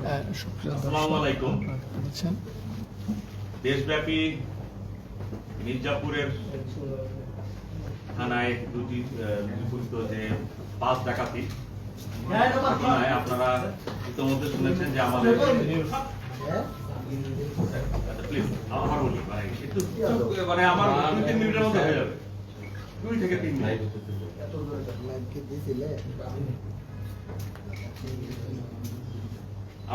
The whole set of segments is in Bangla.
আসসালামু আলাইকুম। দেশব্যাপী মির্জাপুরের থানায় দুটি যে 5 ডাকাতি ঘটনায় আপনারা ইতিমধ্যে শুনেছেন যে আমাদের প্লিজ আমার বলি একটু আমার 2-3 মিনিটের মধ্যে হয়ে যাবে, 2 থেকে 3 মিনিট।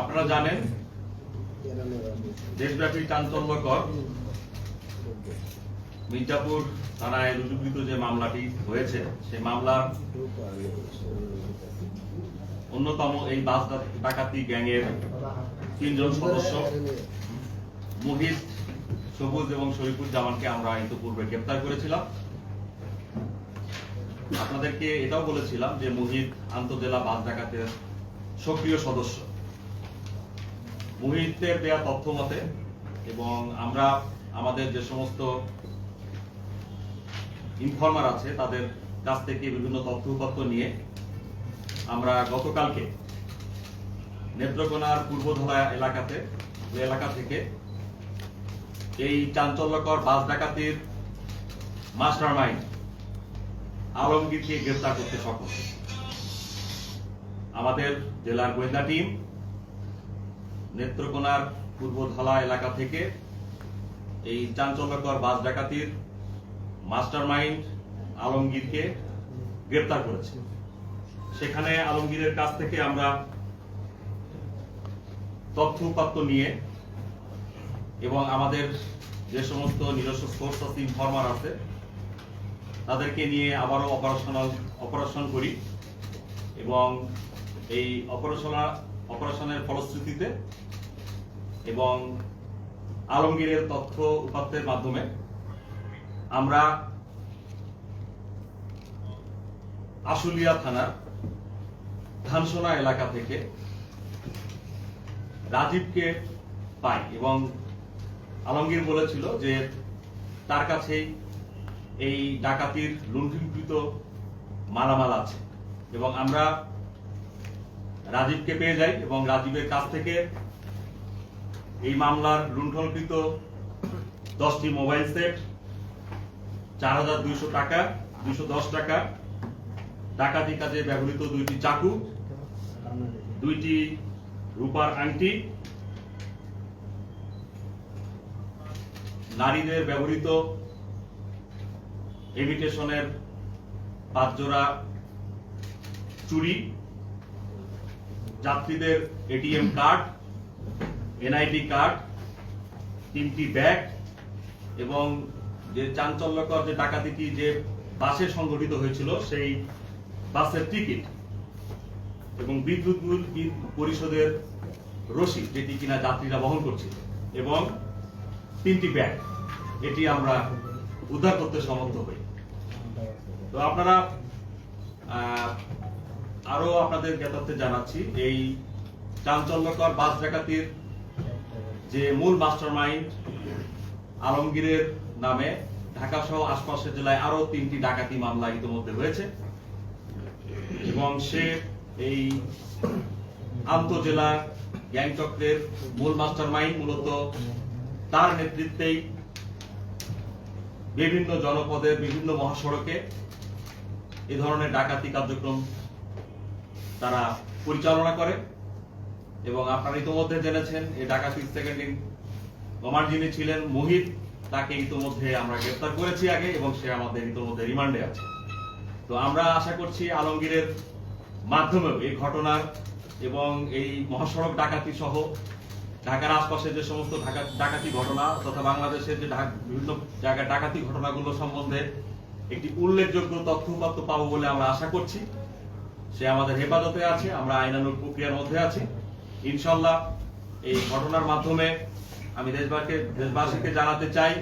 আপনারা জানেন দেশব্যাপী চাঞ্চল্যকর মির্জাপুর থানায় রুজুকৃত যে মামলাটি হয়েছে সেই মামলার অন্যতম এই বাস ডাকাতি গ্যাংয়ের 3 জন সদস্য মুহিত, সবুজ এবং শরীফুজ্জামানকে আমরা ইতিপূর্বে গ্রেপ্তার করেছিলাম। আপনাদেরকে এটাও বলেছিলাম যে মুহিত আন্তজেলা বাস ডাকাতের সক্রিয় সদস্য। মুহিতের দেয়া তথ্য মতে এবং আমরা আমাদের যে সমস্ত ইনফরমার আছে তাদের কাছ থেকে বিভিন্ন তথ্য উপাত্ত নিয়ে আমরা গতকালকে নেত্রকোনার পূর্বধলা এলাকা থেকে এই চাঞ্চল্যকর বাস ডাকাতির মাস্টারমাইন্ড আলমগীরকে গ্রেফতার করতে সক্ষম। আমাদের জেলার গোয়েন্দা টিম নেত্রকোনার পূর্বধলা এলাকা থেকে এই চাঞ্চল্যকর বাস ডাকাতির মাস্টারমাইন্ড আলমগীরকে গ্রেফতার করেছে। সেখানে আলমগীরের কাছ থেকে আমরা তথ্য উপাত্ত নিয়ে এবং আমাদের যে সমস্ত নিজস্ব সোর্স আছে, ইনফরমার আছে, তাদেরকে নিয়ে আবারও অপারেশন করি এবং এই অপারেশনের ফলশ্রুতিতে এবং আলমগীরের তথ্য উপাত্তের মাধ্যমে আমরা আশুলিয়া থানার ধানসোনা এলাকা থেকে রাজীবকে পাই এবং আলমগীর বলেছিল যে তার কাছে এই ডাকাতির লুণ্ঠনকৃত মালামাল আছে এবং আমরা রাজীবকে পেয়ে যাই এবং রাজীবের কাছ থেকে এই মামলার লুণ্ঠনকৃত 10টি মোবাইল সেট, 4200 টাকা, 210 টাকা, ডাকাতি কাজে ব্যবহৃত 2টি চাকু, 2টি রূপার আংটি, নারীদের ব্যবহৃত ইমিটেশনের 5 জোড়া চুড়ি, যাত্রীদের এটিএম কার্ড, এনআইডি কার্ড, 3টি ব্যাগ এবং যে চাঞ্চল্যকর যে ডাকাতিটি যে বাসে সংঘটিত হয়েছিল সেই বাসের টিকিট এবং বিদ্যুৎ বিল পরিশোধের রসিদ যেটি কিনা যাত্রীরা বহন করছিল এবং 3টি ব্যাগ, এটি আমরা উদ্ধার করতে সমর্থ হই। তো আপনারা আরো আপনাদের জ্ঞাতার্থে জানাচ্ছি এই চাঞ্চল্যকর বাস ডাকাতির যে মূল মাস্টারমাইন্ড আলমগীরের নামে ঢাকা সহ আশপাশের জেলায় আরো 3টি ডাকাতি মামলা ইতিমধ্যে হয়েছে এবং সে এই আন্তজেলা গ্যাংচক্রের মূল মাস্টারমাইন্ড মূলত তার নেতৃত্বেই বিভিন্ন জনপদের বিভিন্ন মহাসড়কে এ ধরনের ডাকাতি কার্যক্রম তারা পরিচালনা করে এবং আপনারা ইতিমধ্যে জেনেছেন এই ডাকাতির সেকেন্ড ইন কমান্ড যিনি ছিলেন মোহিত, তাকে ইতিমধ্যে আমরা গ্রেফতার করেছি আগে এবং সে আমাদের ইতিমধ্যে রিমান্ডে আছে। তো আমরা আশা করছি আলমগীরের মাধ্যমেও এই ঘটনার এবং এই মহাসড়ক ডাকাতি সহ ঢাকার আশপাশে যে সমস্ত ডাকাতি ঘটনা তথা বাংলাদেশের যে বিভিন্ন জায়গায় ডাকাতি ঘটনাগুলো সম্বন্ধে একটি উল্লেখযোগ্য তথ্য উপাত্ত পাবো বলে আমরা আশা করছি। সে আমাদের হেফাজতে আছে, আমরা আইনানুগ প্রক্রিয়ার মধ্যে আছি। ইনশাআল্লাহ এই ঘটনার মাধ্যমে আমি দেশবাসীকে জানাতে চাই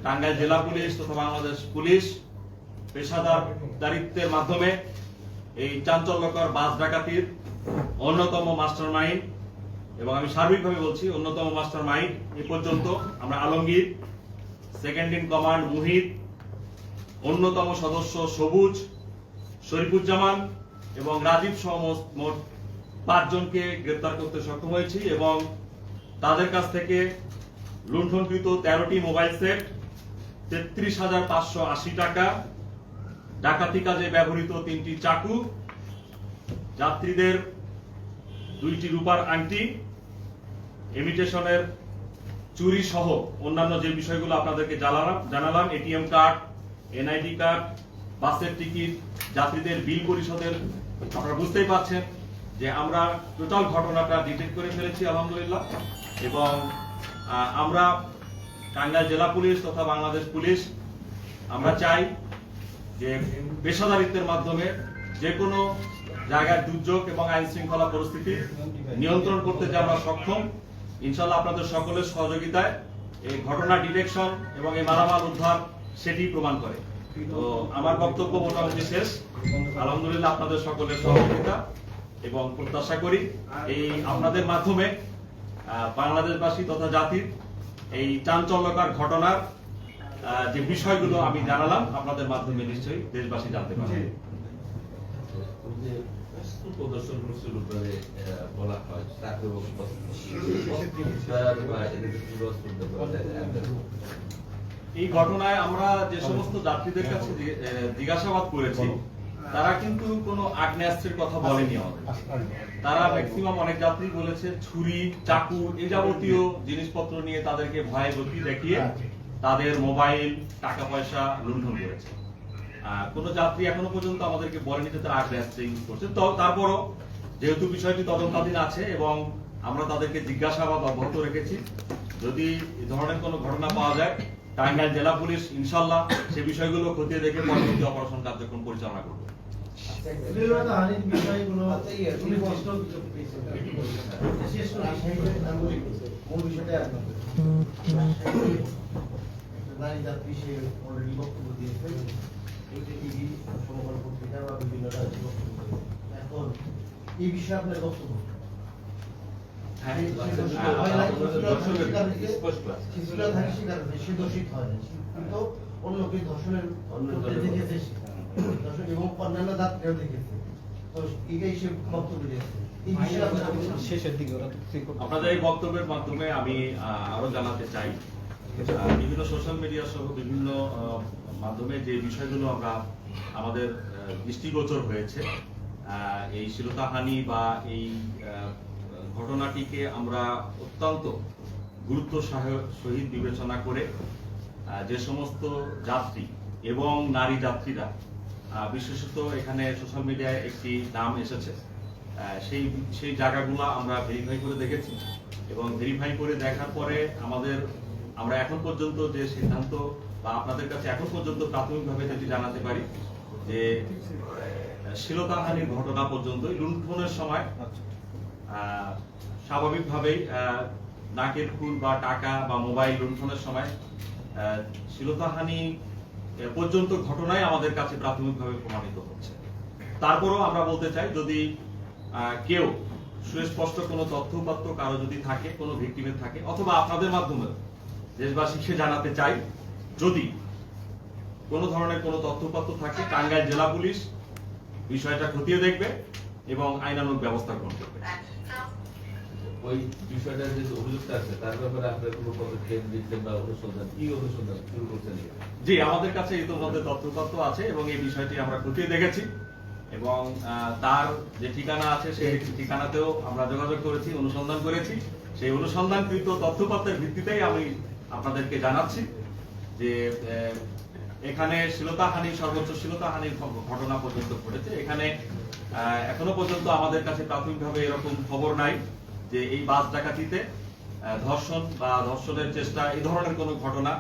টাঙ্গাইল জেলা পুলিশ তথা বাংলাদেশ পুলিশ পেশাদারিত্বের মাধ্যমে এই চাঞ্চল্যকর বাস ডাকাতির অন্যতম মাস্টারমাইন্ড এবং আমি সার্বিকভাবে বলছি অন্যতম মাস্টারমাইন্ড এ পর্যন্ত আমরা Alamgir, second in command Muhit, অন্যতম সদস্য সবুজ, শরীফুজ্জামান এবং রাজীব সহ মোট 5 জনকে গ্রেপ্তার করতে সক্ষম হয়েছি এবং তাদের কাছ থেকে লুণ্ঠনকৃত 13টি মোবাইল সেট, 33,580 টাকা, ডাকাতি কাজে ব্যবহৃত 3টি চাকু, যাত্রীদের 2টি রূপার আংটি, ইমিটেশনের চুরি সহ অন্যান্য যে বিষয়গুলো আপনাদেরকে জানালাম, এটিএম কার্ড, এনআইডি কার্ড, বাসের টিকিট, যাত্রীদের বিল পরিশোধের, আপনারা বুঝতেই পারছেন যে আমরা টোটাল ঘটনাটা ডিটেক্ট করে ফেলেছি আলহামদুলিল্লাহ। এবং আমরা টাঙ্গাইল জেলা পুলিশ তথা বাংলাদেশ পুলিশ আমরা চাই যে পেশাদারিত্বের মাধ্যমে যে কোনো জায়গায় দুর্যোগ এবং আইন শৃঙ্খলা পরিস্থিতি নিয়ন্ত্রণ করতে যে আমরা সক্ষম, ইনশাআল্লাহ আপনাদের সকলের সহযোগিতায় এই ঘটনা ডিটেকশন এবং এই মালামাল উদ্ধার সেটি প্রমাণ করে। তো আমার বক্তব্য মোটামুটি শেষ। আলহামদুলিল্লাহ আপনাদের সকলের সহযোগিতা এবং প্রত্যাশা করি এই আপনাদের মাধ্যমে বাংলাদেশবাসী তথা জাতির এই চাঞ্চল্যকর ঘটনার যে বিষয়গুলো আমি জানালাম আপনাদের মাধ্যমে নিশ্চয়ই দেশবাসী জানতে পারবে। প্রদর্শন বলা হয় এই ঘটনায় আমরা যে সমস্ত যাত্রীদের কাছে জিজ্ঞাসাবাদ করেছি তারা কিন্তু কোনো আগ্নেয়াস্ত্রের কথা বলেনি আমাদের। তারা ম্যাক্সিমাম অনেক যাত্রী বলেছে ছুরি, চাকু এই যাবতীয় জিনিসপত্র নিয়ে তাদেরকে ভয় ভীতি দেখিয়ে তাদের মোবাইল, টাকা পয়সা লুণ্ঠন করেছে। কোন যাত্রী এখনো পর্যন্ত আমাদেরকে বলেনি যে তারা আগ্নেয়াস্ত্র ইউজ করছে। তো তারপরও যেহেতু বিষয়টি তদন্তাধীন আছে এবং আমরা তাদেরকে জিজ্ঞাসাবাদ অব্যাহত রেখেছি, যদি এই ধরনের কোনো ঘটনা পাওয়া যায় টাঙ্গাইল জেলা পুলিশ ইনশাআল্লাহ সে বিষয়গুলো খতিয়ে দেখে পরবর্তী অপারেশন কার্যক্রম পরিচালনা করবে। এই বিষয়ে আপনার বক্তব্য এবং অন্যান্য যাত্রীরা দেখেছে, তো এটাই সে বক্তব্য দিয়েছে। আপনাদের এই বক্তব্যের মাধ্যমে আমি আরো জানাতে চাই, বিভিন্ন সোশ্যাল মিডিয়া সহ বিভিন্ন মাধ্যমে যে বিষয়গুলো আমরা আমাদের দৃষ্টিগোচর হয়েছে, এই শ্লীলতাহানি বা এই ঘটনাটিকে আমরা অত্যন্ত গুরুত্ব সহিত বিবেচনা করে যে সমস্ত যাত্রী এবং নারী যাত্রীরা বিশেষত এখানে সোশ্যাল মিডিয়ায় একটি নাম এসেছে, সেই জায়গাগুলো আমরা ভেরিফাই করে দেখেছি এবং ভেরিফাই করে দেখার পরে আমরা এখন পর্যন্ত যে সিদ্ধান্ত বা আপনাদের কাছে এখন পর্যন্ত প্রাথমিকভাবে যেটি জানাতে পারি যে শ্লীলতাহানির ঘটনা পর্যন্ত লুণ্ঠনের সময় স্বাভাবিকভাবেই নাকের ফুল বা টাকা বা মোবাইল লুণ্ঠনের সময় শ্লীলতাহানি পর্যন্ত ঘটনাই আমাদের কাছে প্রাথমিকভাবে প্রমাণিত হচ্ছে। তারপরও আমরা বলতে চাই, যদি কেউ সুস্পষ্ট কোনো তথ্যপাত্র কারো যদি থাকে, কোনো ভিকটিমের থাকে, অথবা আপনাদের মাধ্যমে দেশবাসীকে জানাতে চাই, যদি কোনো ধরনের কোনো তথ্যপাত্র থাকে টাঙ্গাইল জেলা পুলিশ বিষয়টা খতিয়ে দেখবে এবং আইনানুগ ব্যবস্থা গ্রহণ করবে। ওই বিষয়টা যে অভিযোগটা আছে তার ব্যাপারে আপনার কোনো পদক্ষেপ দিচ্ছেন বা অনুসন্ধান শুরু করছেন? জি, আমাদের কাছে ইতিমধ্যে তথ্য আছে এবং এই বিষয়টি আমরা খতিয়ে দেখেছি এবং তার যে ঠিকানা আছে সেই ঠিকানাতেও আমরা যোগাযোগ করেছি, অনুসন্ধান করেছি। সেই অনুসন্ধানকৃত তথ্যপাত্রের ভিত্তিতেই আমি আপনাদেরকে জানাচ্ছি যে এখানে শ্লীলতাহানি, সর্বোচ্চ শ্লীলতাহানির ঘটনা পর্যন্ত ঘটেছে। এখানে এখনো পর্যন্ত আমাদের কাছে প্রাথমিকভাবে এরকম খবর নাই যে এই বাস ডাকাতিতে ধর্ষণ বা ধর্ষণের চেষ্টা এই ধরনের কোনো ঘটনা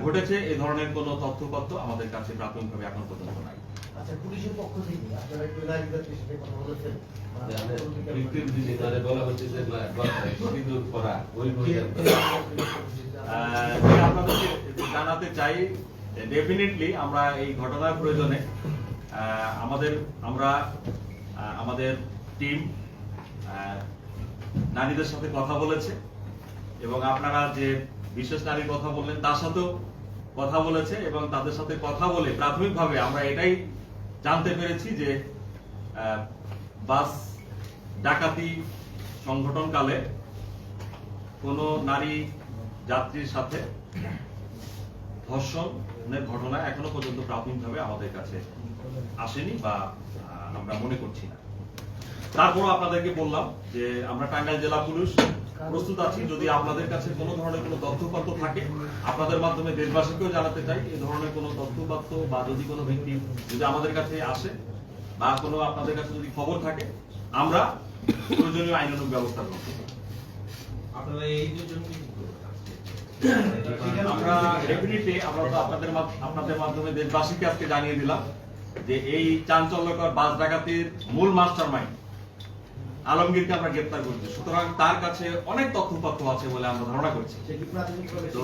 ঘটেছে। এই ধরনের কোনো তথ্যপত্র আমাদের কাছে প্রাথমিকভাবে এখন পর্যন্ত নাই। আচ্ছা, পুলিশের পক্ষ থেকে আপনারা একটু নারীদের সাথে কথা বলেছেন? আপনাদেরকে জানাতে চাই, ডেফিনেটলি আমরা এই ঘটনার প্রয়োজনে আমাদের টিম নারীদের সাথে কথা বলেছে এবং আপনারা যে বিশেষ নারীর কথা বললেন তার সাথেও কথা বলেছে এবং তাদের সাথে কথা বলে প্রাথমিকভাবে আমরা এটাই জানতে পেরেছি যে বাস ডাকাতি সংঘটনকালে কোনো নারী যাত্রীর সাথে ধর্ষণের ঘটনা এখনো পর্যন্ত প্রাথমিকভাবে আমাদের কাছে আসেনি বা আমরা মনে করছি না। তারপরও আপনাদেরকে বললাম যে আমরা টাঙ্গাইল জেলা পুলিশ প্রস্তুত আছি, যদি আপনাদের কাছে কোনো ধরনের কোনো তথ্যপত্র থাকে আপনাদের মাধ্যমে দেশবাসীকেও জানাতে চাই, এই ধরনের কোনো তথ্যপত্র বা যদি কোনো ব্যক্তি যদি আমাদের কাছে আসে বা কোনো আপনাদের কাছে যদি খবর থাকে আমরা প্রয়োজনীয় আইনানুগ ব্যবস্থা গ্রহণ করব। আপনারা এই দুজন আমরা ডেফিনেটলি আমরা তো আপনাদের মাধ্যমে দেশবাসীকে আজকে জানিয়ে দিলাম যে এই চাঞ্চল্যকর বাস ডাকাতির মূল মাস্টারমাইন্ড আলমগীরকে আমরা গ্রেফতার করেছি, সুতরাং তার কাছে অনেক তথ্যপত্র আছে বলে আমরা ধারণা করছি। তো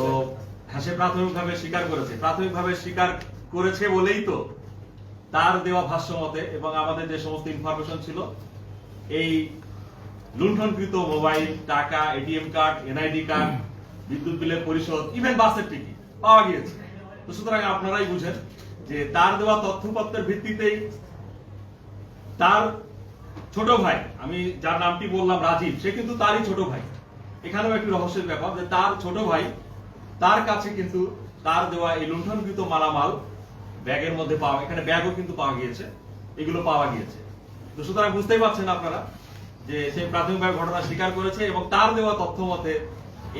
হ্যাঁ, সে প্রাথমিকভাবে স্বীকার করেছে বলেই তো তার দেওয়া ভাষ্য মতে এবং আমাদের যে সমস্ত ইনফরমেশন ছিল এই লুণ্ঠনকৃত মোবাইল, টাকা, এটিএম কার্ড, এনআইডি কার্ড, বিদ্যুৎ বিলের পরিশোধ, ইভেন বাসের টিকিট পাওয়া গিয়েছে। তো সুতরাং আপনারাই বুঝেন যে তার দেওয়া তথ্যপত্রের ভিত্তিতেই তার ছোট ভাই, আমি যার নামটি বললাম রাজীব, সে কিন্তু তারই ছোট ভাই। এখানেও একটি রহস্যের ব্যাপার যে তার ছোট ভাই তার কাছে কিন্তু তার দেওয়া এই লুণ্ঠনকৃত মালামাল ব্যাগের মধ্যে পাওয়া, এখানে ব্যাগও কিন্তু পাওয়া গিয়েছে, এগুলো পাওয়া গিয়েছে। তো সুতরাং বুঝতেই পারছেন আপনারা যে সে প্রাথমিকভাবে ঘটনা স্বীকার করেছে এবং তার দেওয়া তথ্য মতে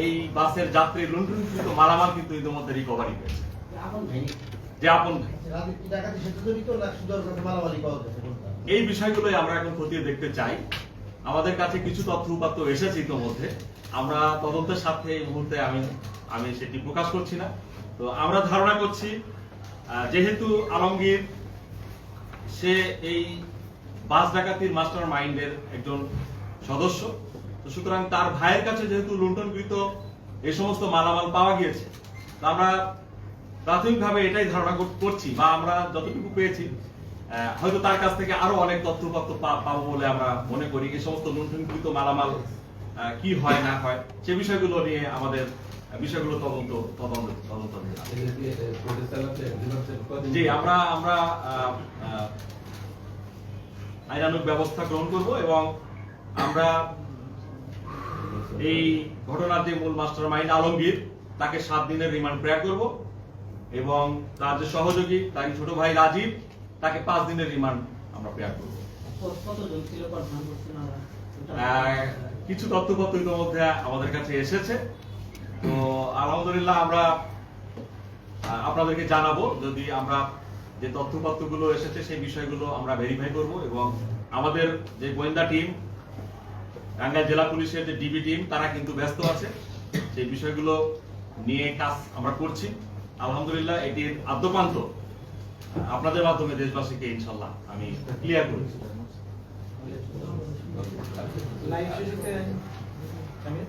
এই বাসের যাত্রীর লুণ্ঠনকৃত মালামাল কিন্তু ইতিমধ্যে রিকভারি হয়েছে। যে আপন ভাই, এই বিষয়গুলোই আমরা এখন খতিয়ে দেখতে চাই। আমাদের কাছে কিছু তথ্য উপাত্ত এসেছে ইতিমধ্যে, আমরা তদন্তের সাথে এই মুহূর্তে আমি সেটি প্রকাশ করছি না। তো আমরা ধারণা করছি যেহেতু আলমগীর সে এই বাস ডাকাতির মাস্টার মাইন্ডের একজন সদস্য, তো সুতরাং তার ভাইয়ের কাছে যেহেতু লুণ্ঠনকৃত এই সমস্ত মালামাল পাওয়া গিয়েছে, তা আমরা প্রাথমিকভাবে এটাই ধারণা করছি বা আমরা যতটুকু পেয়েছি হয়তো তার কাছ থেকে আরো অনেক তথ্যপত্র পাবো বলে আমরা মনে করি। এই সমস্ত লুণ্ঠনকৃত মালামাল কি হয় না হয় সে বিষয়গুলো নিয়ে আমাদের বিষয়গুলো তদন্ত জি আমরা আইনানুগ ব্যবস্থা গ্রহণ করব এবং আমরা এই ঘটনার যে মূল মাস্টার মাইন্ড আলমগীর তাকে 7 দিনের রিমান্ড প্রেয়ার করব এবং তার যে সহযোগী তার ছোট ভাই রাজীব তাকে 5 দিনের রিমান্ড আমরা প্রেয়ার করব। কিছু তথ্যপত্র ইতিমধ্যে আমাদের কাছে এসেছে, তো আলহামদুলিল্লাহ আমরা আপনাদেরকে জানাবো যদি আমরা যে তথ্যপত্রগুলো এসেছে সেই বিষয়গুলো আমরা ভেরিফাই করব এবং আমাদের যে গোয়েন্দা টিম, টাঙ্গাইল জেলা পুলিশের যে ডিবি টিম, তারা কিন্তু ব্যস্ত আছে সেই বিষয়গুলো নিয়ে কাজ আমরা করছি। আলহামদুলিল্লাহ এটির আদ্যপান্ত আপনাদের মাধ্যমে দেশবাসীকে ইনশাল্লাহ আমি ক্লিয়ার করেছি। আমি